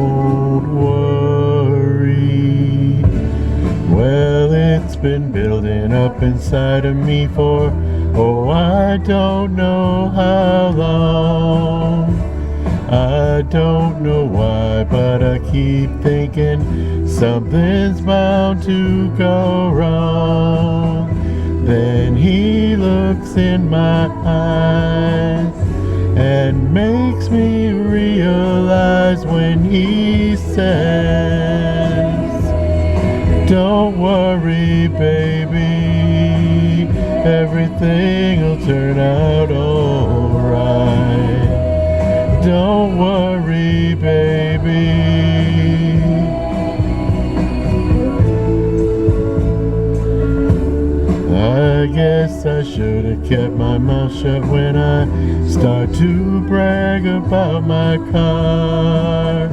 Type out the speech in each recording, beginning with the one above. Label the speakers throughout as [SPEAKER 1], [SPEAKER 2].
[SPEAKER 1] Don't worry. Well, it's been building up inside of me for, oh, I don't know how long. I don't know why, but I keep thinking something's bound to go wrong. Then he looks in my eyes and makes me realize when he says, don't worry, baby, everything'll turn out alright. Don't worry, baby. I guess I should have kept my mouth shut when I start to brag about my car.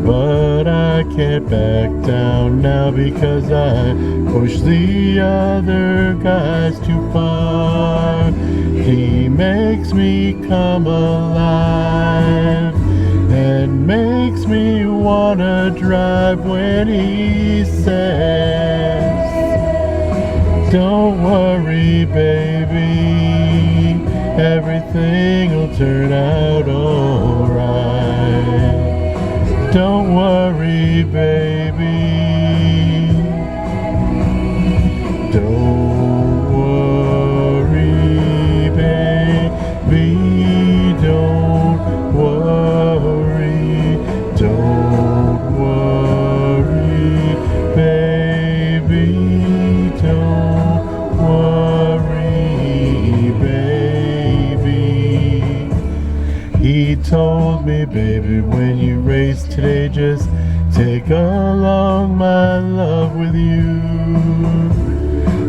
[SPEAKER 1] But I can't back down now because I pushed the other guys too far. He makes me come alive and makes me wanna drive when he says, don't worry, baby, everything'll turn out alright. Don't worry, baby. Don't worry, baby. Don't worry. Don't worry, baby. Don't worry, baby. He told me, baby, when you race today, just take along my love with you.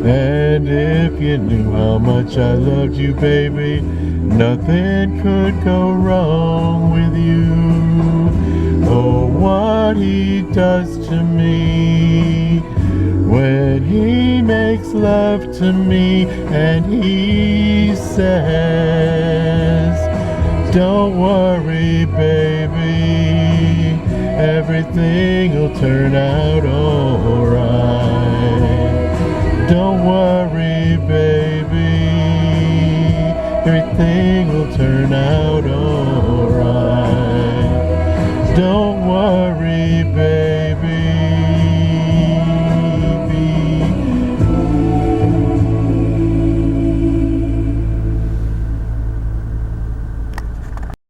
[SPEAKER 1] And if you knew how much I loved you, baby, nothing could go wrong with you. Oh, what he does to me when he makes love to me and he says, don't worry, baby, everything'll turn out alright. Don't worry, baby, everything'll turn out alright. Don't worry, baby.